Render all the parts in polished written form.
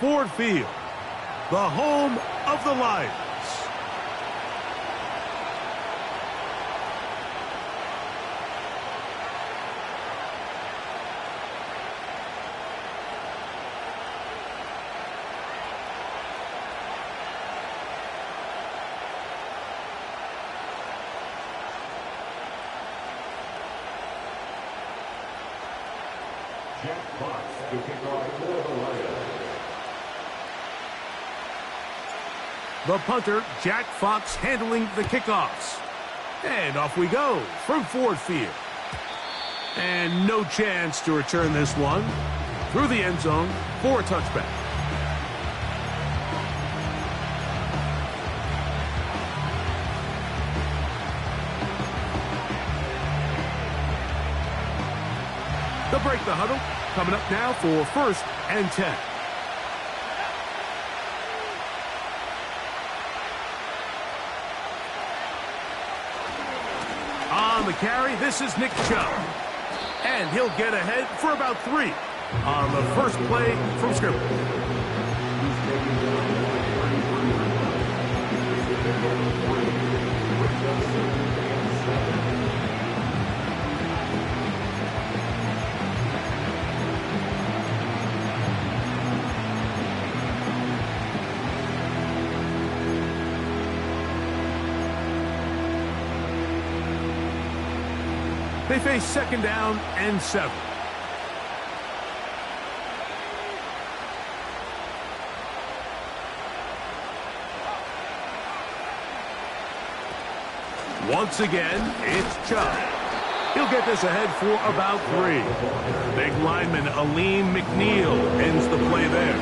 Ford Field, the home of the Lions. Jack Fox to kick off for the Lions. The punter, Jack Fox, handling the kickoffs. And off we go from Ford Field. And no chance to return this one through the end zone for a touchback. They'll break the huddle. Coming up now for 1st and 10. On the carry, this is Nick Chubb. And he'll get ahead for about 3 on the first play from scrimmage. They face 2nd down and 7. Once again, it's Chubb. He'll get this ahead for about 3. Big lineman Aleem McNeil ends the play there.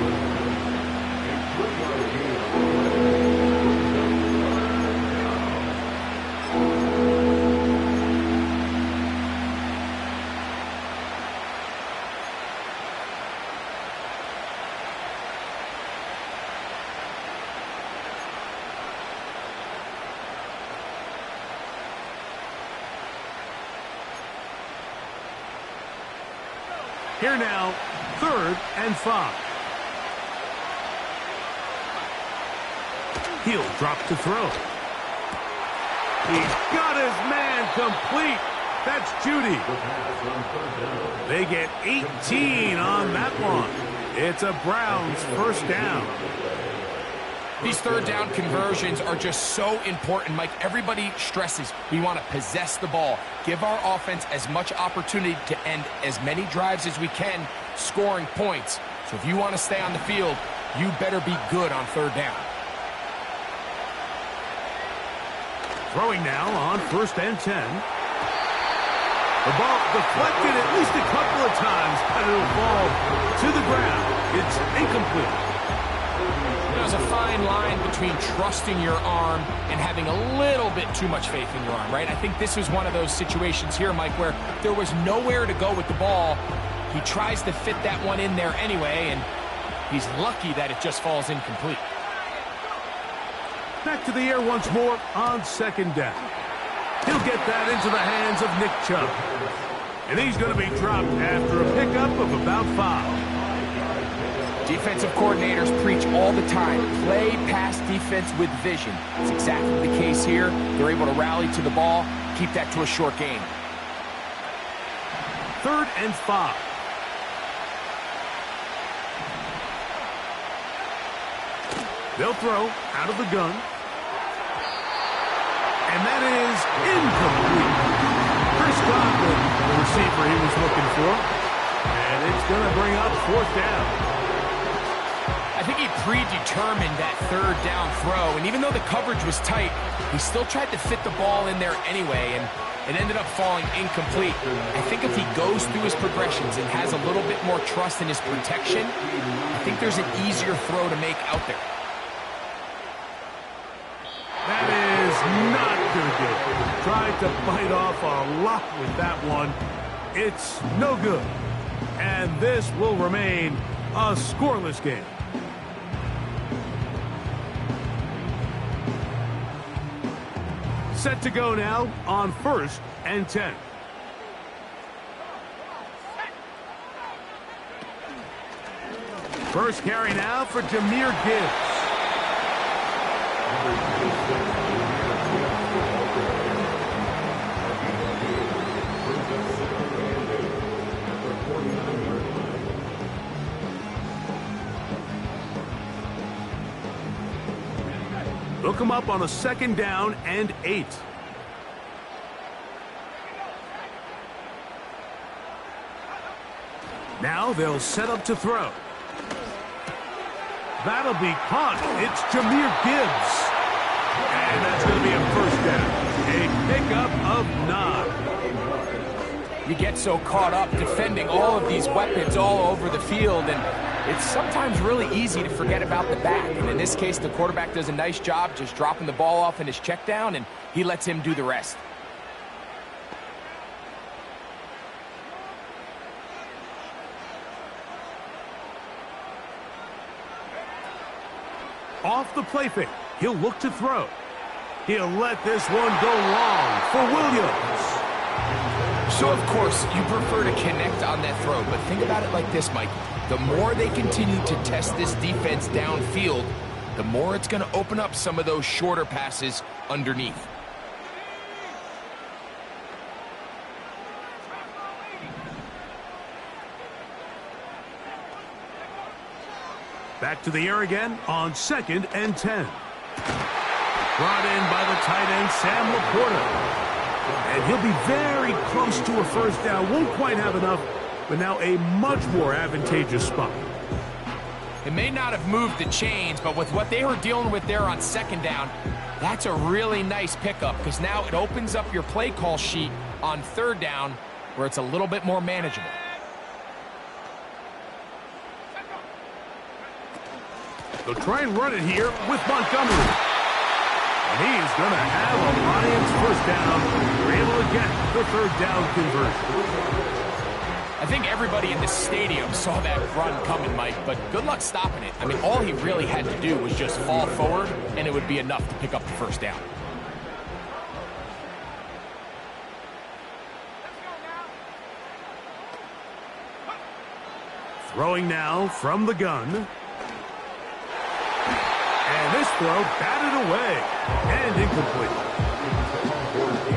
Here now, 3rd and 5. He'll drop to throw. He's got his man complete. That's Judy. They get 18 on that one. It's a Browns 1st down. These 3rd down conversions are just so important, Mike. Everybody stresses we want to possess the ball, give our offense as much opportunity to end as many drives as we can, scoring points. So if you want to stay on the field, you better be good on 3rd down. Throwing now on 1st and 10. The ball deflected at least a couple of times, but it'll fall to the ground. It's incomplete. There's a fine line between trusting your arm and having a little bit too much faith in your arm, right? I think this was one of those situations here, Mike, where there was nowhere to go with the ball. He tries to fit that one in there anyway, and he's lucky that it just falls incomplete. Back to the air once more on 2nd down. He'll get that into the hands of Nick Chubb. And he's going to be dropped after a pickup of about 5. Defensive coordinators preach all the time, play pass defense with vision. It's exactly the case here. They're able to rally to the ball, keep that to a short game. 3rd and 5. They'll throw out of the gun. And that is incomplete. Chris Godwin, the receiver he was looking for. And it's going to bring up 4th down. I think he predetermined that 3rd down throw, and even though the coverage was tight, he still tried to fit the ball in there anyway, and it ended up falling incomplete. I think if he goes through his progressions and has a little bit more trust in his protection, I think there's an easier throw to make out there. That is not going to do it. Tried to bite off a lot with that one. It's no good. And this will remain a scoreless game. Set to go now on 1st and 10. First carry now for Jahmyr Gibbs. Look him up on a 2nd down and 8. Now they'll set up to throw. That'll be caught. It's Jahmyr Gibbs. And that's going to be a first down. A pickup of 9. You get so caught up defending all of these weapons all over the field, and it's sometimes really easy to forget about the back. And in this case, the quarterback does a nice job just dropping the ball off in his check down, and he lets him do the rest. Off the play fake, he'll look to throw. He'll let this one go long for Williams. So, of course, you prefer to connect on that throw, but think about it like this, Mike. The more they continue to test this defense downfield, the more it's going to open up some of those shorter passes underneath. Back to the air again on 2nd and 10. Brought in by the tight end, Sam Laporta. And he'll be very close to a first down. Won't quite have enough, but now a much more advantageous spot. It may not have moved the chains, but with what they were dealing with there on 2nd down, that's a really nice pickup because now it opens up your play call sheet on 3rd down where it's a little bit more manageable. They'll try and run it here with Montgomery. And he's going to have a Lions first down. We're able to get the 3rd down conversion. I think everybody in the stadium saw that run coming, Mike, but good luck stopping it. I mean, all he really had to do was just fall forward, and it would be enough to pick up the first down. Throwing now from the gun. And this throw batted away and incomplete.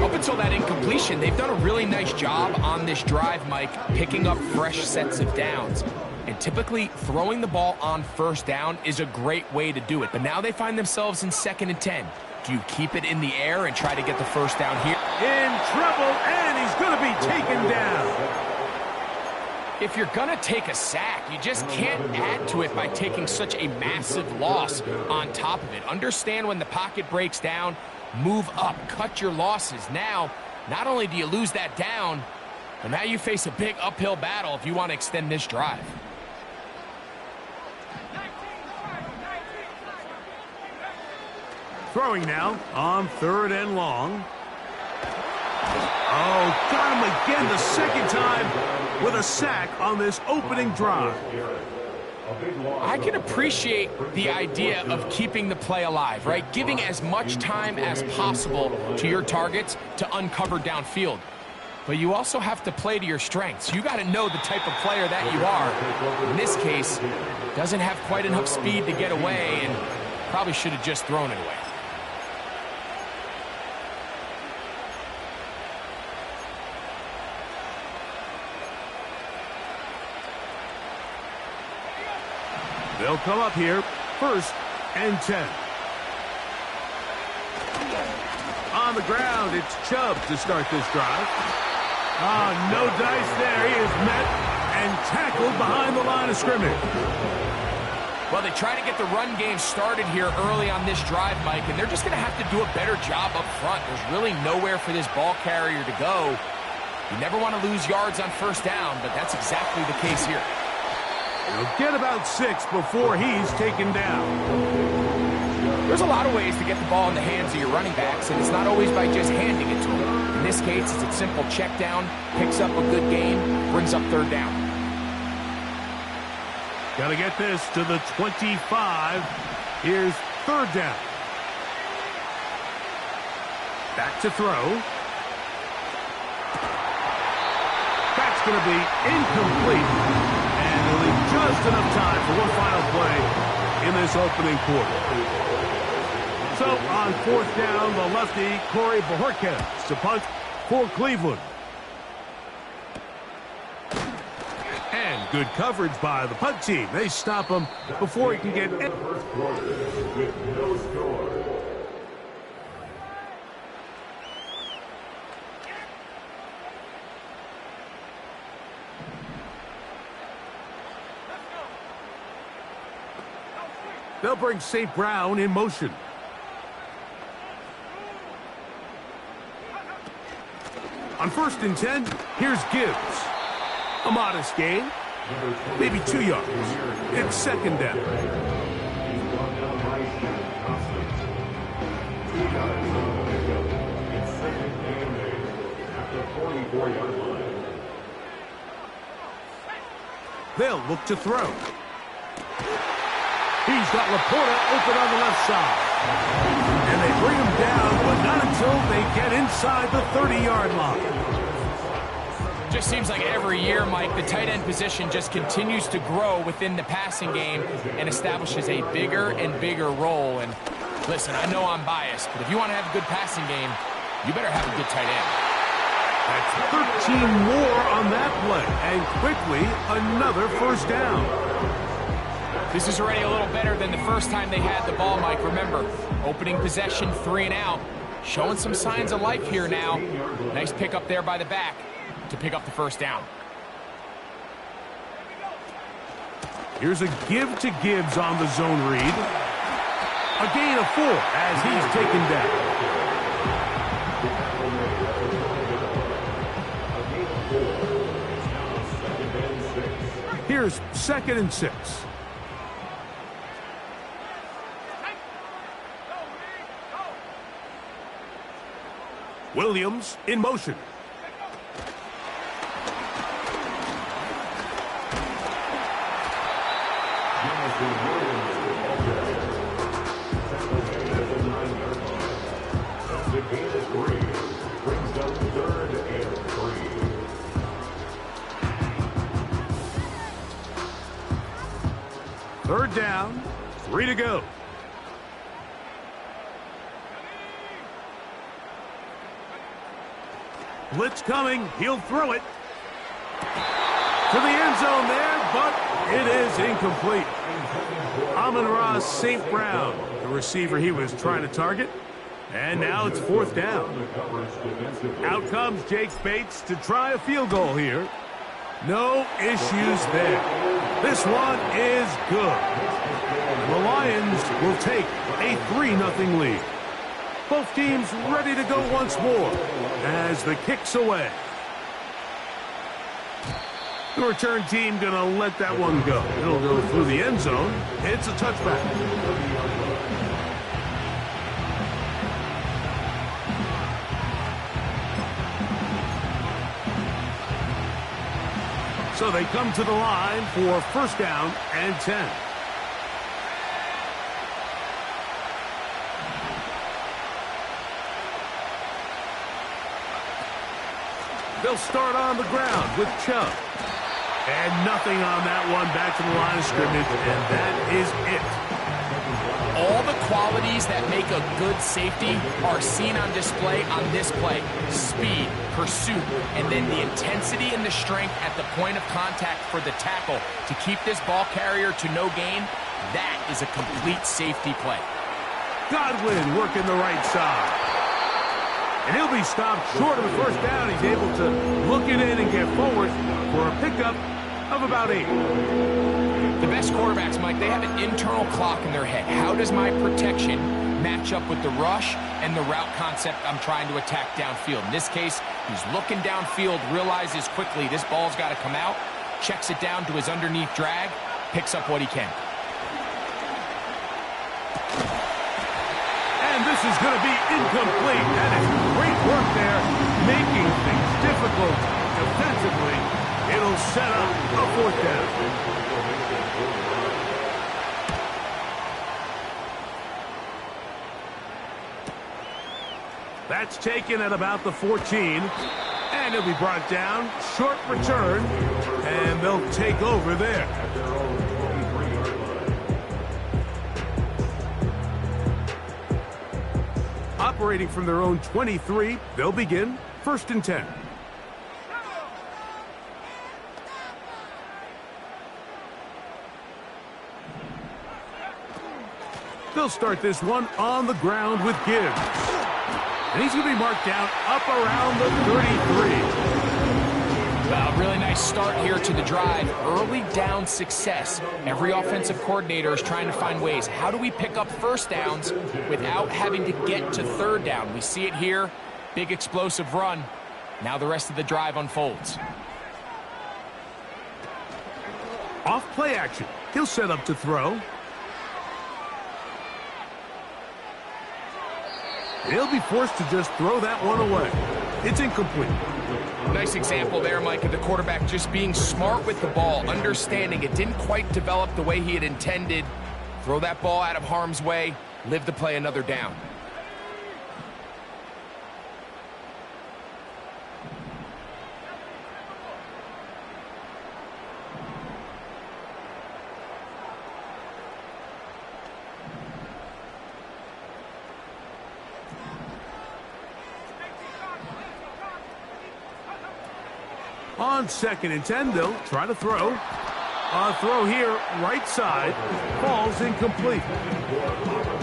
Up until that incompletion, they've done a really nice job on this drive, Mike, picking up fresh sets of downs. And typically, throwing the ball on 1st down is a great way to do it. But now they find themselves in 2nd and 10. Do you keep it in the air and try to get the first down here? In trouble, and he's going to be taken down. If you're going to take a sack, you just can't add to it by taking such a massive loss on top of it. Understand when the pocket breaks down, move up, cut your losses. Now, not only do you lose that down, but now you face a big uphill battle if you want to extend this drive. Throwing now on 3rd and long. Oh, got him again the 2nd time with a sack on this opening drive. I can appreciate the idea of keeping the play alive, right? Giving as much time as possible to your targets to uncover downfield. But you also have to play to your strengths. You got to know the type of player that you are. In this case, doesn't have quite enough speed to get away and probably should have just thrown it away. They'll come up here, 1st and 10. On the ground, it's Chubb to start this drive. No dice there. He is met and tackled behind the line of scrimmage. Well, they try to get the run game started here early on this drive, Mike, and they're just going to have to do a better job up front. There's really nowhere for this ball carrier to go. You never want to lose yards on 1st down, but that's exactly the case here. He'll get about 6 before he's taken down. There's a lot of ways to get the ball in the hands of your running backs, and it's not always by just handing it to them. In this case, it's a simple check down, picks up a good gain, brings up 3rd down. Got to get this to the 25. Here's 3rd down. Back to throw. That's going to be incomplete. And leaving just enough time for one final play in this opening quarter. So on fourth down, the lefty, Corey Bojorquez, to punt for Cleveland. And good coverage by the punt team. They stop him before he can get in. First quarter with no score. They'll bring St. Brown in motion. On 1st and 10, here's Gibbs. A modest gain, maybe 2 yards. It's second down. He's brought down by Shannon Thompson. 2 yards on the pickup. It's second and 8 at the 44-yard line. They'll look to throw. He's got Laporta open on the left side. And they bring him down, but not until they get inside the 30-yard line. Just seems like every year, Mike, the tight end position just continues to grow within the passing game and establishes a bigger and bigger role. And listen, I know I'm biased, but if you want to have a good passing game, you better have a good tight end. That's 13 more on that play. And quickly, another first down. This is already a little better than the first time they had the ball, Mike. Remember, opening possession, 3 and out. Showing some signs of life here now. Nice pick up there by the back to pick up the first down. Here's a give to Gibbs on the zone read. A gain of 4 as he's taken down. Here's 2nd and 6. Williams in motion. The gain of 3 brings up 3rd and 3. 3rd down, 3 to go. Blitz coming. He'll throw it to the end zone there, but it is incomplete. Amon-Ra St. Brown, the receiver he was trying to target. And now it's 4th down. Out comes Jake Bates to try a field goal here. No issues there. This one is good. The Lions will take a 3-0 lead. Both teams ready to go once more as the kick's away. The return team going to let that one go. It'll go through the end zone. It's a touchback. So they come to the line for 1st down and 10. They'll start on the ground with Chubb. And nothing on that one, back to the line of scrimmage, and that is it. All the qualities that make a good safety are seen on display on this play. Speed, pursuit, and then the intensity and the strength at the point of contact for the tackle to keep this ball carrier to no gain. That is a complete safety play. Godwin working the right side. And he'll be stopped short of the 1st down. He's able to look it in and get forward for a pickup of about 8. The best quarterbacks, Mike, they have an internal clock in their head. How does my protection match up with the rush and the route concept I'm trying to attack downfield? In this case, he's looking downfield, realizes quickly this ball's got to come out, checks it down to his underneath drag, picks up what he can. And this is going to be incomplete. That is great work there, making things difficult defensively. It'll set up a 4th down. That's taken at about the 14. And he'll be brought down. Short return. And they'll take over there. At their own 23-yard line. Operating from their own 23, they'll begin 1st and 10. They'll start this one on the ground with Gibbs. And he's going to be marked down up around the 33. Well, really nice start here to the drive. Early down success. Every offensive coordinator is trying to find ways. How do we pick up first downs without having to get to third down? We see it here. Big explosive run. Now the rest of the drive unfolds. Off play action. He'll set up to throw. He'll be forced to just throw that one away. It's incomplete. Nice example there, Mike, of the quarterback just being smart with the ball, understanding it didn't quite develop the way he had intended. Throw that ball out of harm's way, live to play another down. On 2nd and 10, they'll try to throw. A throw here, right side, falls incomplete.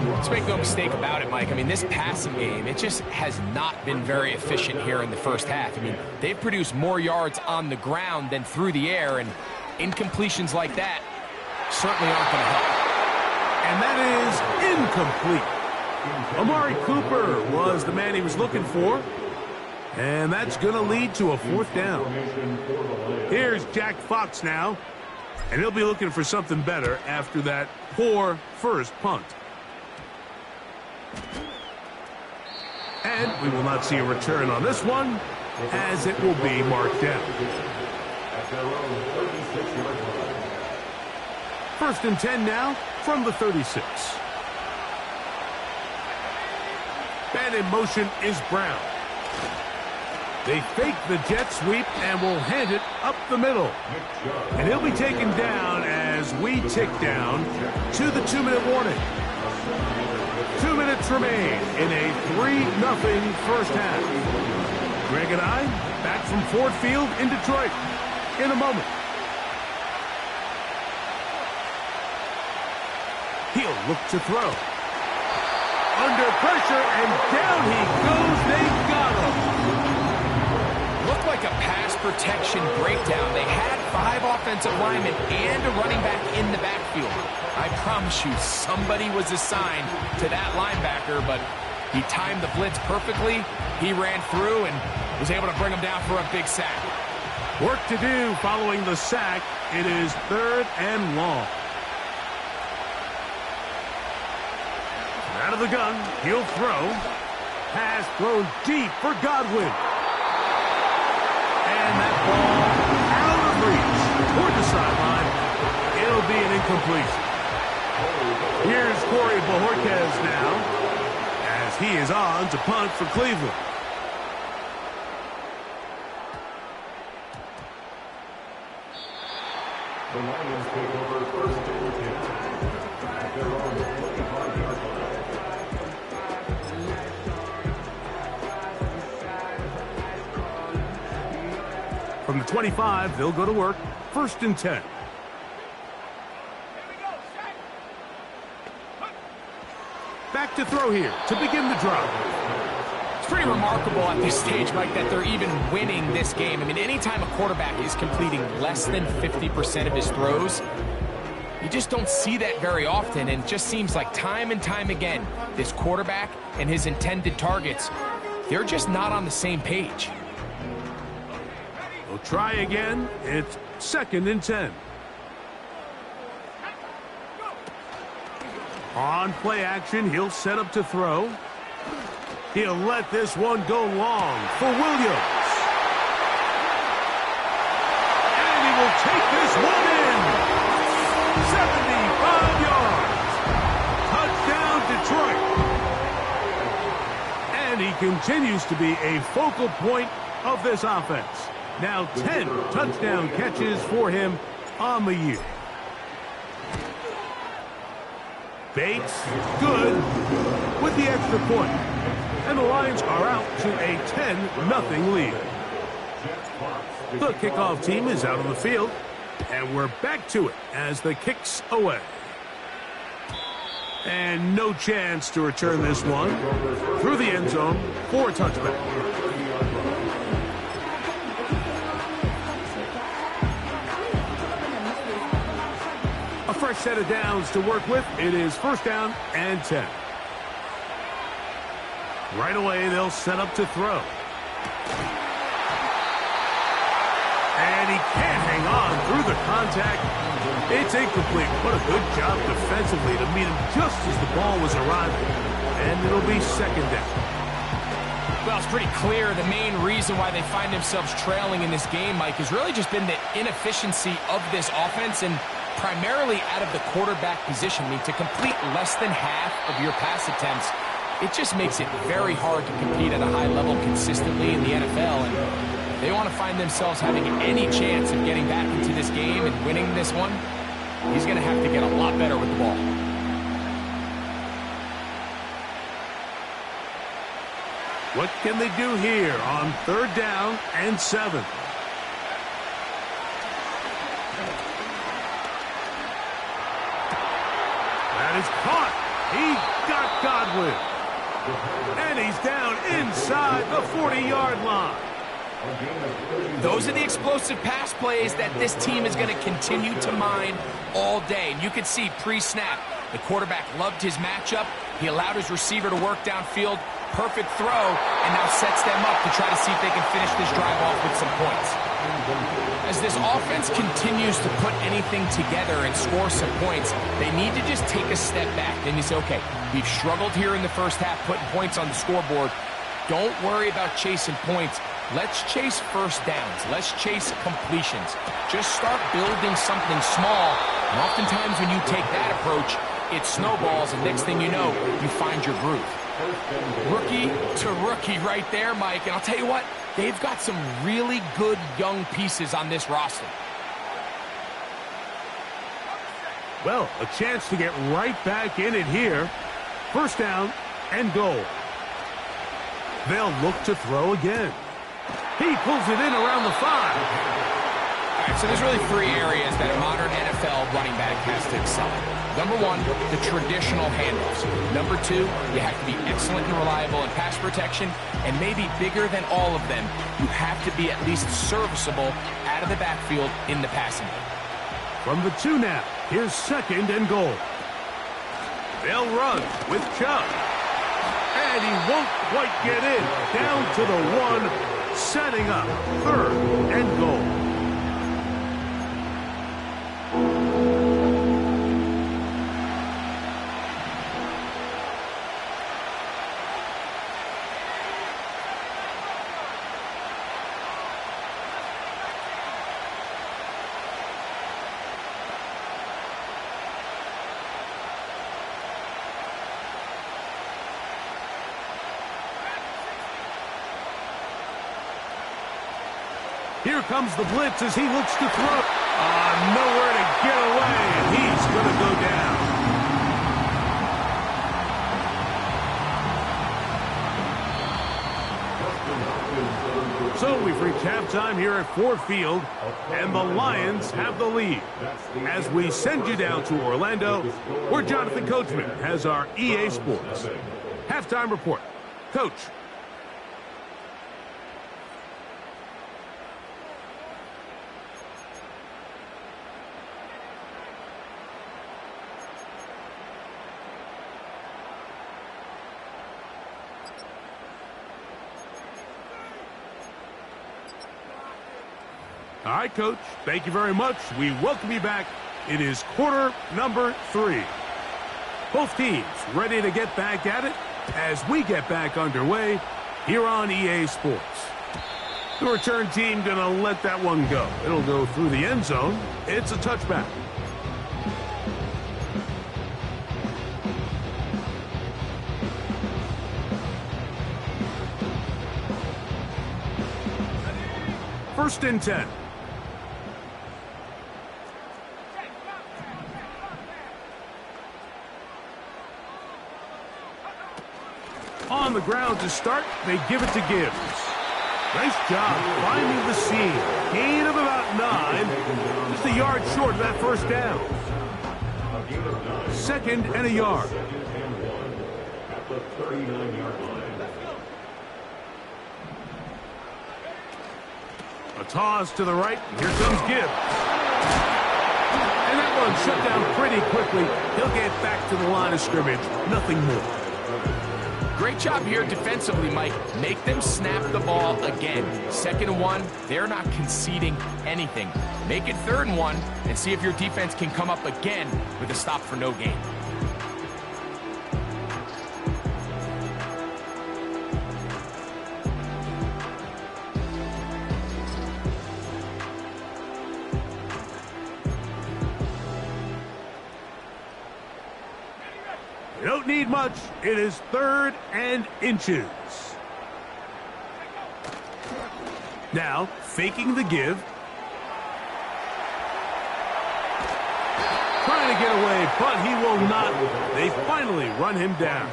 Let's make no mistake about it, Mike. I mean, this passing game, it just has not been very efficient here in the first half. I mean, they've produced more yards on the ground than through the air, and incompletions like that certainly aren't going to help. And that is incomplete. Amari Cooper was the man he was looking for. And that's going to lead to a 4th down. Here's Jack Fox now. And he'll be looking for something better after that poor first punt. And we will not see a return on this one, as it will be marked down. 1st and 10 now from the 36. And in motion is Brown. They fake the jet sweep and will hand it up the middle. And he'll be taken down as we tick down to the 2-minute warning. 2 minutes remain in a 3-0 first half. Greg and I back from Ford Field in Detroit in a moment. He'll look to throw. Under pressure, and down he goes. They got him. Looked like a pass protection breakdown. They had 5 offensive linemen and a running back in the backfield. I promise you, somebody was assigned to that linebacker, but he timed the blitz perfectly. He ran through and was able to bring him down for a big sack. Work to do following the sack. It is 3rd and long. Out of the gun, he'll throw. Pass thrown deep for Godwin. And that ball out of reach toward the sideline. It'll be an incompletion. Here's Corey Bojorquez now, as he is on to punt for Cleveland. The Lions take over 1st and 10. At their own 25-yard line. From the 25, they'll go to work. 1st and 10. Back to throw here to begin the drive. It's pretty remarkable at this stage, Mike, that they're even winning this game. I mean, anytime a quarterback is completing less than 50% of his throws, you just don't see that very often, and it just seems like time and time again, this quarterback and his intended targets, they're just not on the same page. We'll try again. It's 2nd and 10. On play action, he'll set up to throw. He'll let this one go long for Williams. And he will take this one in. 75 yards. Touchdown, Detroit. And he continues to be a focal point of this offense. Now 10 touchdown catches for him on the year. Bates, good, with the extra point. And the Lions are out to a 10-0 lead. The kickoff team is out on the field, and we're back to it as the kick's away. And no chance to return this one through the end zone for a touchback. A fresh set of downs to work with. It is 1st down and 10. Right away, they'll set up to throw. And he can't hang on through the contact. It's incomplete. What a good job defensively to meet him just as the ball was arriving. And it'll be 2nd down. Well, it's pretty clear the main reason why they find themselves trailing in this game, Mike, has really just been the inefficiency of this offense and primarily out of the quarterback position. I mean, to complete less than half of your pass attempts, it just makes it very hard to compete at a high level consistently in the NFL. And if they want to find themselves having any chance of getting back into this game and winning this one, he's going to have to get a lot better with the ball. What can they do here on 3rd down and 7? That is caught. He got Godwin. And he's down inside the 40-yard line. Those are the explosive pass plays that this team is going to continue to mine all day. And you can see pre-snap, the quarterback loved his matchup. He allowed his receiver to work downfield. Perfect throw, and now sets them up to try to see if they can finish this drive off with some points. As this offense continues to put anything together and score some points, they need to just take a step back. Then you say, okay, we've struggled here in the first half putting points on the scoreboard. Don't worry about chasing points. Let's chase 1st downs. Let's chase completions. Just start building something small. And oftentimes when you take that approach, it snowballs, and next thing you know, you find your groove. Rookie to rookie right there, Mike. And I'll tell you what, they've got some really good young pieces on this roster. Well, a chance to get right back in it here. 1st down and goal. They'll look to throw again. He pulls it in around the 5. All right, so there's really 3 areas that a modern NFL running back has to excel in. Number 1, the traditional handoffs. Number 2, you have to be excellent and reliable in pass protection. And maybe bigger than all of them, you have to be at least serviceable out of the backfield in the passing game. From the 2 now, here's 2nd and goal. They'll run with Chubb. And he won't quite get in. Down to the 1, setting up 3rd and goal. Here comes the blitz as he looks to throw. Nowhere to get away, and he's going to go down. So we've reached halftime here at Ford Field, and the Lions have the lead. As we send you down to Orlando, where Jonathan Coachman has our EA Sports halftime report. Coach. All right, Coach. Thank you very much. We welcome you back. It is quarter number 3. Both teams ready to get back at it as we get back underway here on EA Sports. The return team going to let that one go. It'll go through the end zone. It's a touchback. first and 10. On the ground to start, they give it to Gibbs. Nice job finding the seam. Gain of about 9. Just a yard short of that first down. Second and a yard. At the 39-yard line. A toss to the right. Here comes Gibbs. And that one shut down pretty quickly. He'll get back to the line of scrimmage. Nothing more. Great job here defensively, Mike. Make them snap the ball again. 2nd and 1, they're not conceding anything. Make it 3rd and 1 and see if your defense can come up again with a stop for no gain. You don't need much. It is 3rd and inches. Now, faking the give. Trying to get away, but he will not. They finally run him down.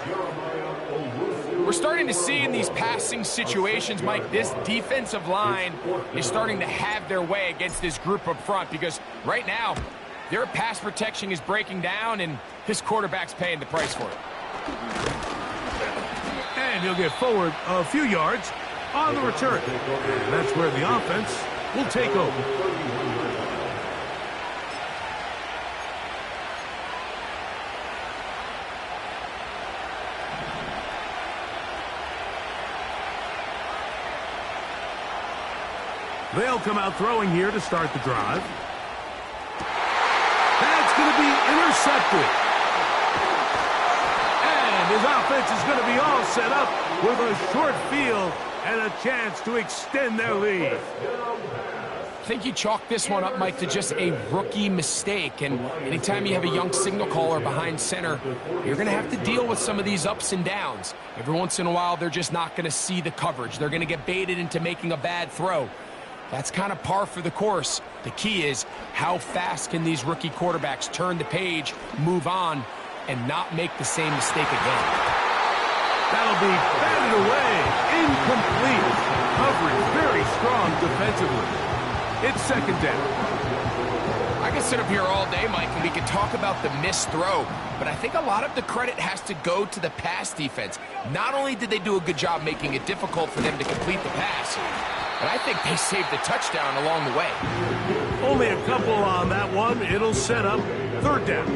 We're starting to see in these passing situations, Mike, this defensive line is starting to have their way against this group up front because right now, their pass protection is breaking down, and his quarterback's paying the price for it. And he'll get forward a few yards on the return. And that's where the offense will take over. They'll come out throwing here to start the drive. That's going to be intercepted. And his offense is going to be all set up with a short field and a chance to extend their lead. I think you chalk this one up, Mike, to just a rookie mistake. And anytime you have a young signal caller behind center, you're going to have to deal with some of these ups and downs. Every once in a while, they're just not going to see the coverage. They're going to get baited into making a bad throw. That's kind of par for the course. The key is how fast can these rookie quarterbacks turn the page, move on, and not make the same mistake again. That'll be batted away. Incomplete. Coverage very strong defensively. It's 2nd down. I can sit up here all day, Mike, and we can talk about the missed throw, but I think a lot of the credit has to go to the pass defense. Not only did they do a good job making it difficult for them to complete the pass, but I think they saved the touchdown along the way. Only a couple on that one. It'll set up 3rd down.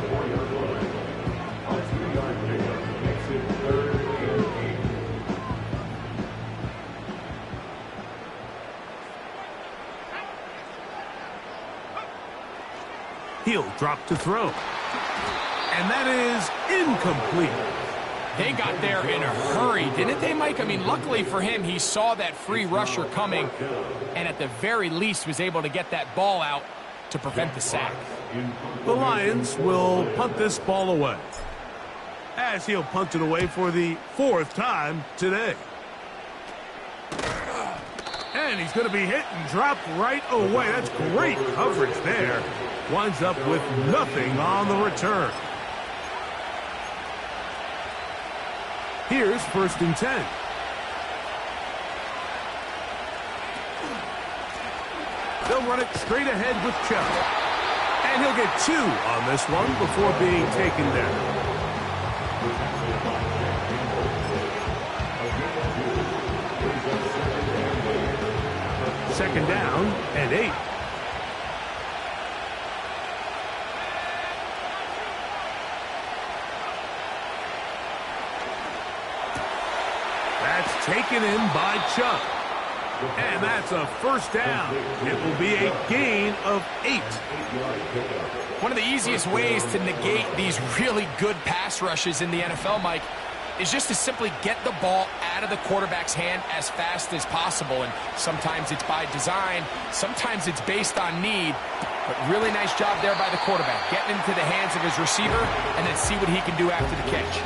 He'll drop to throw. And that is incomplete. They got there in a hurry, didn't they, Mike? I mean, luckily for him, he saw that free rusher coming and at the very least was able to get that ball out to prevent the sack. The Lions will punt this ball away, as he'll punt it away for the 4th time today. And he's going to be hit and dropped right away. That's great coverage there. Winds up with nothing on the return. Here's 1st and 10. They'll run it straight ahead with Chubb. And he'll get 2 on this one before being taken down. Second down and 8. That's taken in by Chubb. And that's a 1st down. It will be a gain of 8. One of the easiest ways to negate these really good pass rushes in the NFL, Mike, is just to simply get the ball out of the quarterback's hand as fast as possible. And sometimes it's by design, sometimes it's based on need. But really nice job there by the quarterback, getting into the hands of his receiver and then see what he can do after the catch.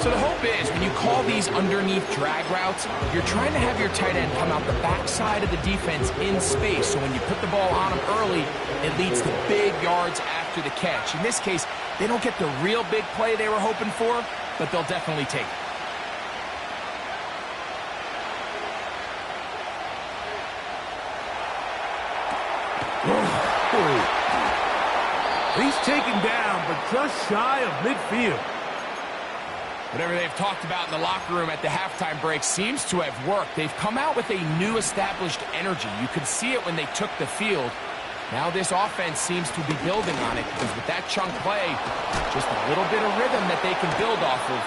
So the hope is when you call these underneath drag routes, you're trying to have your tight end come out the backside of the defense in space. So when you put the ball on him early, it leads to big yards after the catch. In this case, they don't get the real big play they were hoping for, but they'll definitely take it. He's taken down, but just shy of midfield. Whatever they've talked about in the locker room at the halftime break seems to have worked. They've come out with a new established energy. You could see it when they took the field. Now this offense seems to be building on it because with that chunk play, just a little bit of rhythm that they can build off of.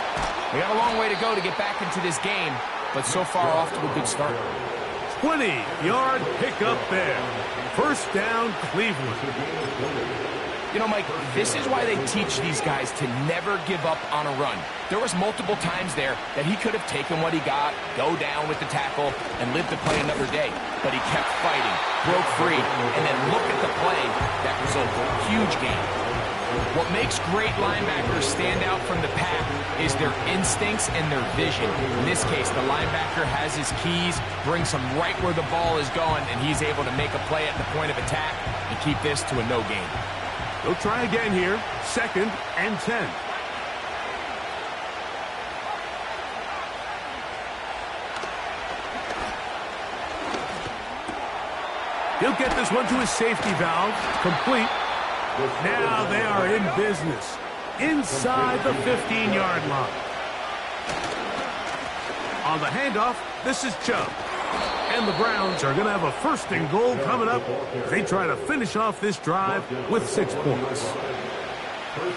They got a long way to go to get back into this game, but so far off to a good start. 20-yard pickup there. First down, Cleveland. You know, Mike, this is why they teach these guys to never give up on a run. There was multiple times there that he could have taken what he got, go down with the tackle, and lived to play another day. But he kept fighting, broke free, and then look at the play that resulted in a huge gain. What makes great linebackers stand out from the pack is their instincts and their vision. In this case, the linebacker has his keys, brings him right where the ball is going, and he's able to make a play at the point of attack and keep this to a no gain. They'll try again here. 2nd and 10. He'll get this one to his safety valve. Complete. Now they are in business. Inside the 15-yard line. On the handoff, this is Chubb. And the Browns are going to have a 1st and goal coming up. They try to finish off this drive with 6 points.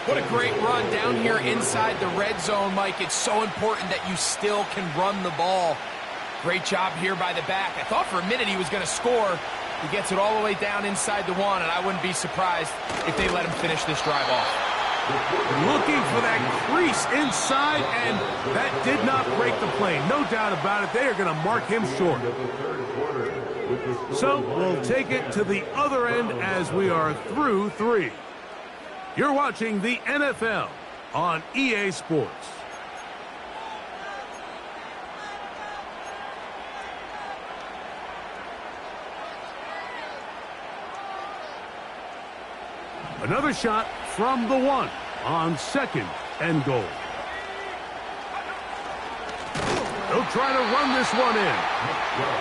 What a great run down here inside the red zone, Mike. It's so important that you still can run the ball. Great job here by the back. I thought for a minute he was going to score. He gets it all the way down inside the 1, and I wouldn't be surprised if they let him finish this drive off. Looking for that crease inside, and that did not break the play. No doubt about it. They are going to mark him short. So we'll take it to the other end as we are through 3. You're watching the NFL on EA Sports. Another shot from the 1 on 2nd and goal. They'll try to run this one in.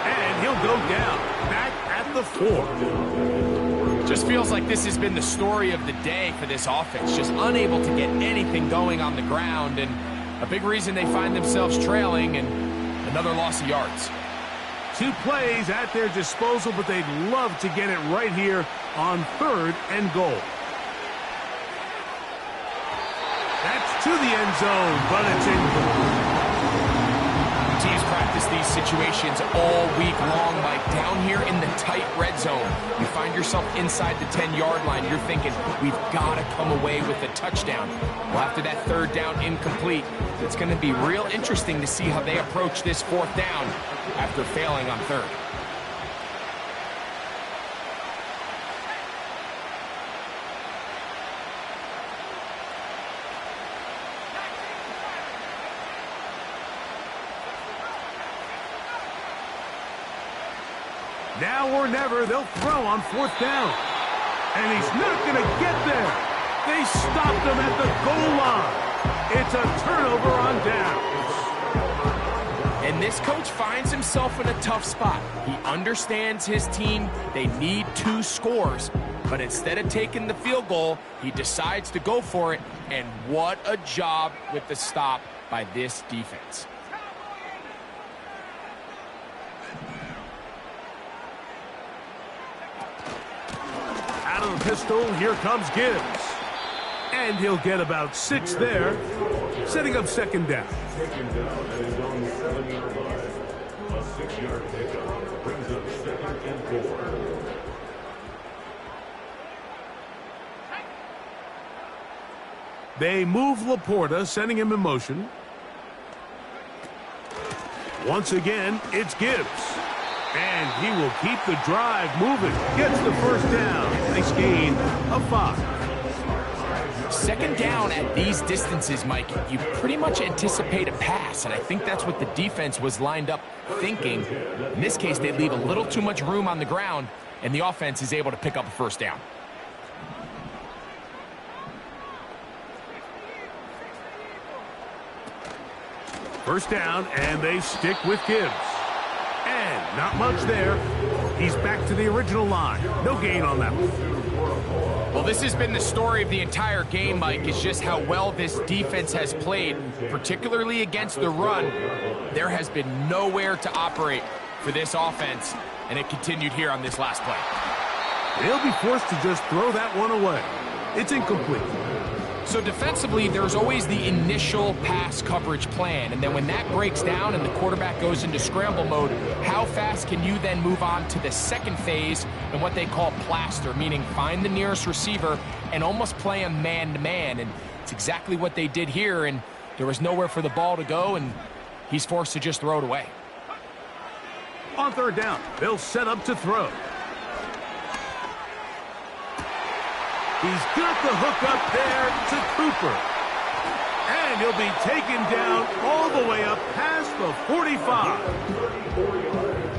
And he'll go down, back at the 4. Just feels like this has been the story of the day for this offense. Just unable to get anything going on the ground. And a big reason they find themselves trailing and another loss of yards. 2 plays at their disposal, but they'd love to get it right here on 3rd and goal. That's to the end zone, but it's incomplete. Teams practice these situations all week long, Mike. Down here in the tight red zone, you find yourself inside the 10-yard line. You're thinking, we've got to come away with a touchdown. Well, after that 3rd down incomplete, it's going to be real interesting to see how they approach this 4th down after failing on 3rd. Now or never, they'll throw on 4th down. And he's not going to get there. They stopped him at the goal line. It's a turnover on downs. And this coach finds himself in a tough spot. He understands his team. They need 2 scores. But instead of taking the field goal, he decides to go for it. And what a job with the stop by this defense. Out of the pistol, here comes Gibbs. And he'll get about 6 there, setting up 2nd down. Taken down at his own 7-yard line. A 6-yard pickup brings up 2nd and 4. They move Laporta, sending him in motion. Once again, it's Gibbs. And he will keep the drive moving. Gets the first down. Nice gain of 5. Second down at these distances, Mike, you pretty much anticipate a pass, and I think that's what the defense was lined up thinking. In this case, they leave a little too much room on the ground, and the offense is able to pick up a first down. First down, and they stick with Gibbs. And not much there. He's back to the original line. No gain on that one. Well, this has been the story of the entire game, Mike, is just how well this defense has played, particularly against the run. There has been nowhere to operate for this offense, and it continued here on this last play. They'll be forced to just throw that one away. It's incomplete. So defensively, there's always the initial pass coverage plan, and then when that breaks down and the quarterback goes into scramble mode, how fast can you then move on to the second phase and what they call plaster, meaning find the nearest receiver and almost play him man-to-man, and it's exactly what they did here, and there was nowhere for the ball to go, and he's forced to just throw it away. On third down, they'll set up to throw. He's got the hook up there to Cooper. And he'll be taken down all the way up past the 45.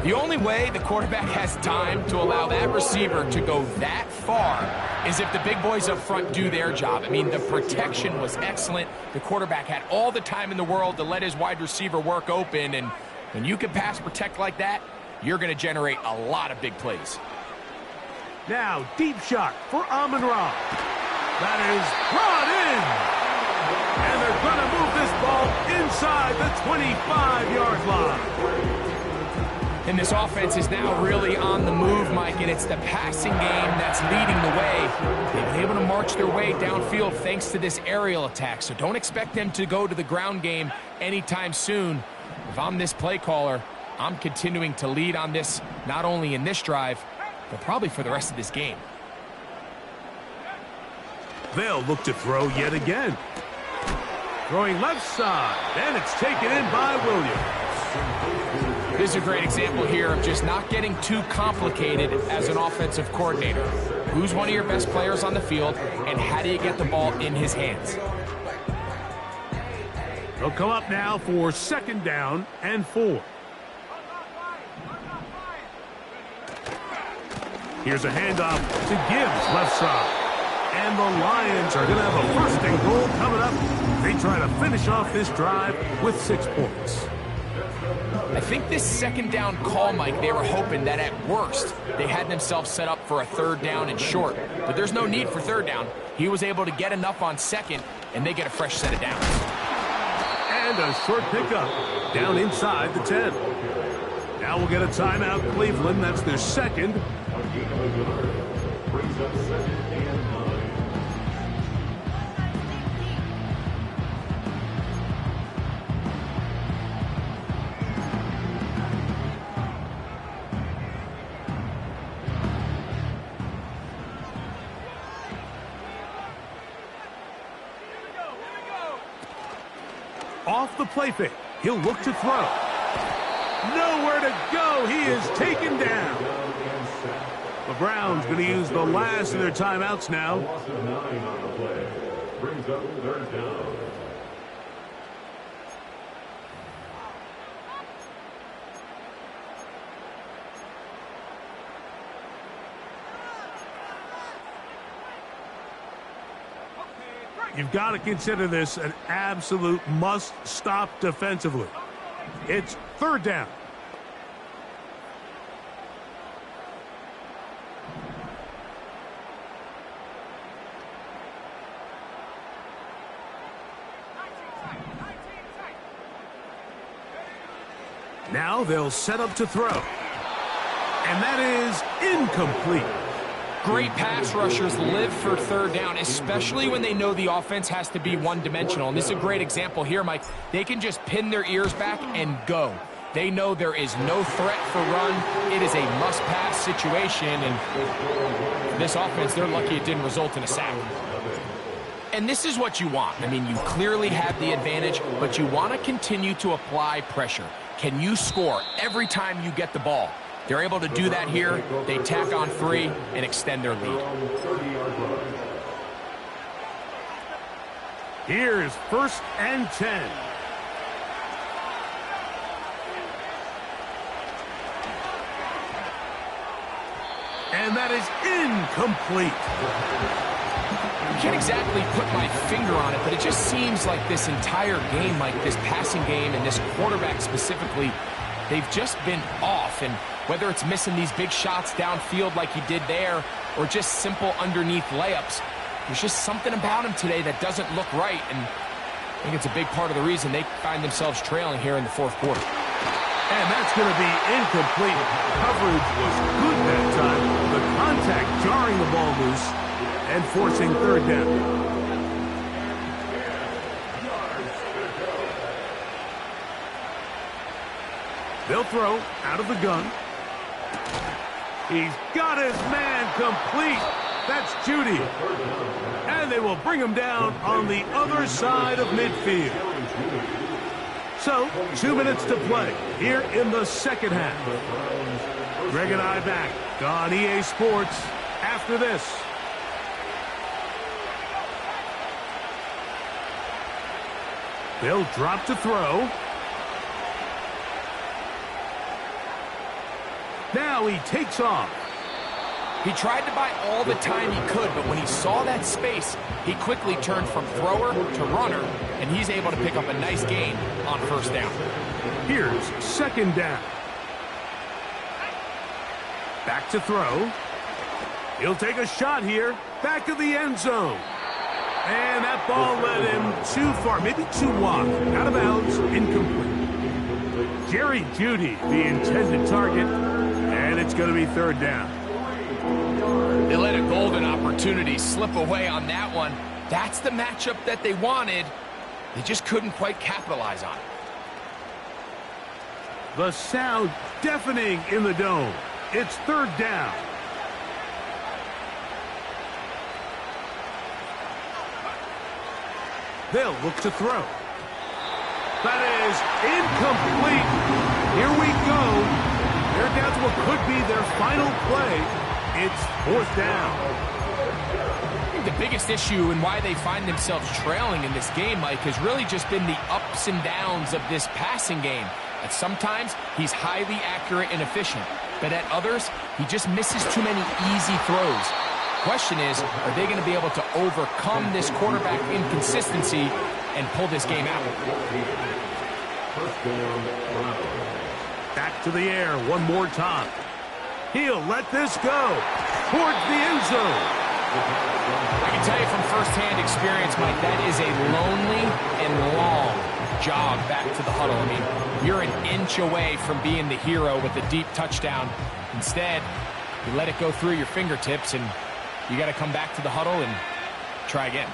The only way the quarterback has time to allow that receiver to go that far is if the big boys up front do their job. I mean, the protection was excellent. The quarterback had all the time in the world to let his wide receiver work open. And when you can pass protect like that, you're going to generate a lot of big plays. Now, deep shot for Amon-Ra. That is brought in. And they're going to move this ball inside the 25-yard line. And this offense is now really on the move, Mike, and it's the passing game that's leading the way. They've been able to march their way downfield thanks to this aerial attack, so don't expect them to go to the ground game anytime soon. If I'm this play caller, I'm continuing to lead on this, not only in this drive, but probably for the rest of this game. They'll look to throw yet again. Throwing left side, and it's taken in by Williams. This is a great example here of just not getting too complicated as an offensive coordinator. Who's one of your best players on the field, and how do you get the ball in his hands? They'll come up now for second down and 4. Here's a handoff to Gibbs, left side. And the Lions are going to have a first and goal coming up. They try to finish off this drive with 6 points. I think this second down call, Mike, they were hoping that at worst they had themselves set up for a third down and short. But there's no need for third down. He was able to get enough on second, and they get a fresh set of downs. And a short pickup down inside the 10. Now we'll get a timeout, Cleveland. That's their second. Brings up second and 9. Off the play fake. He'll look to throw. Nowhere to go. He is taken down. The Browns going to use the last of their timeouts now. Loss of 9 on the play. Brings up third down. You've got to consider this an absolute must-stop defensively. It's third down. Now they'll set up to throw. And that is incomplete. Great pass rushers live for third down, especially when they know the offense has to be one-dimensional. And this is a great example here, Mike. They can just pin their ears back and go. They know there is no threat for run. It is a must-pass situation. And for this offense, they're lucky it didn't result in a sack. And this is what you want. I mean, you clearly have the advantage, but you want to continue to apply pressure. Can you score every time you get the ball? They're able to do that here. They tack on 3 and extend their lead. Here's 1st and 10. And that is incomplete. I can't exactly put my finger on it, but it just seems like this entire game, like this passing game and this quarterback specifically, they've just been off. And whether it's missing these big shots downfield like he did there or just simple underneath layups, there's just something about him today that doesn't look right. And I think it's a big part of the reason they find themselves trailing here in the 4th quarter. And that's going to be incomplete. Coverage was good that time. The contact jarring the ball loose and forcing 3rd down. They'll throw out of the gun. He's got his man complete. That's Judy. And they will bring him down on the other side of midfield. So, 2 minutes to play here in the 2nd half. Greg and I back on EA Sports after this. They'll drop to throw. Now he takes off. He tried to buy all the time he could, but when he saw that space, he quickly turned from thrower to runner, and he's able to pick up a nice gain on 1st down. Here's 2nd down. Back to throw. He'll take a shot here. Back of the end zone. And that ball led him too far, maybe too wide. Out of bounds, incomplete. Jerry Jeudy, the intended target, and it's going to be 3rd down. They let a golden opportunity slip away on that one. That's the matchup that they wanted. They just couldn't quite capitalize on it. The sound deafening in the dome. It's 3rd down. They'll look to throw. That is incomplete. Here we go. They're down to what could be their final play. It's 4th down. I think the biggest issue and why they find themselves trailing in this game, Mike, has really just been the ups and downs of this passing game. At sometimes, he's highly accurate and efficient, but at others, he just misses too many easy throws. Question is, are they going to be able to overcome this quarterback inconsistency and pull this game out? Back to the air one more time. He'll let this go towards the end zone. I can tell you from firsthand experience, Mike, that is a lonely and long jog back to the huddle. I mean, you're an inch away from being the hero with a deep touchdown. Instead, you let it go through your fingertips, and you got to come back to the huddle and try again.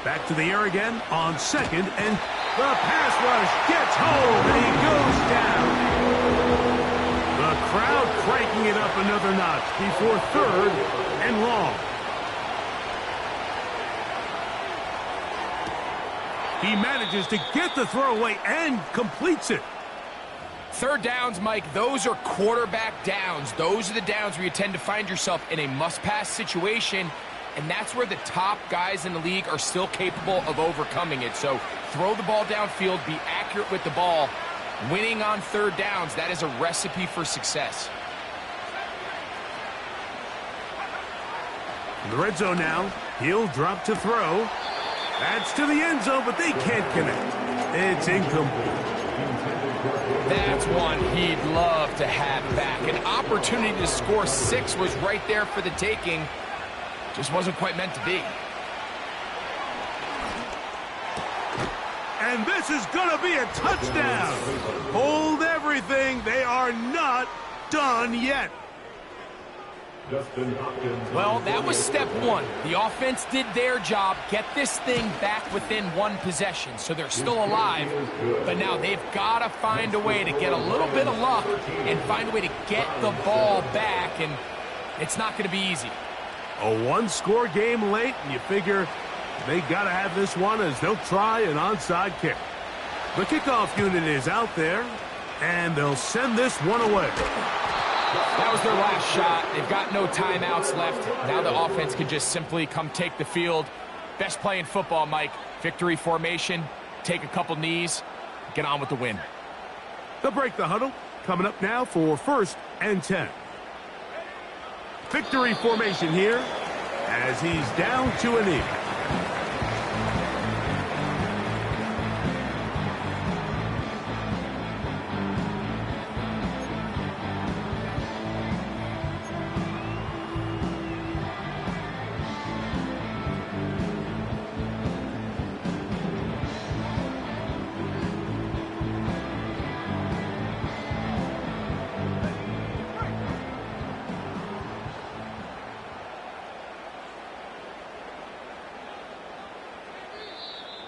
Back to the air again on 2nd, and the pass rush gets home, and he goes down. The crowd cranking it up another notch before 3rd and long. He manages to get the throw away and completes it. 3rd downs, Mike, those are quarterback downs. Those are the downs where you tend to find yourself in a must-pass situation, and that's where the top guys in the league are still capable of overcoming it. So throw the ball downfield, be accurate with the ball. Winning on 3rd downs, that is a recipe for success. In the red zone now, he'll drop to throw. That's to the end zone, but they can't connect. It's incomplete. That's one he'd love to have back. An opportunity to score 6 was right there for the taking. Just wasn't quite meant to be. And this is going to be a touchdown. Hold everything. They are not done yet. Justin Hopkins. Well, that was step one. The offense did their job, get this thing back within one possession, so they're still alive. But now they've got to find a way to get a little bit of luck and find a way to get the ball back, and it's not going to be easy. A one-score game late, and you figure they got to have this one as they'll try an onside kick. The kickoff unit is out there, and they'll send this one away. That was their last shot. They've got no timeouts left. Now the offense can just simply come take the field. Best play in football, Mike. Victory formation, take a couple knees, get on with the win. They'll break the huddle. Coming up now for 1st and 10. Victory formation here as he's down to a knee.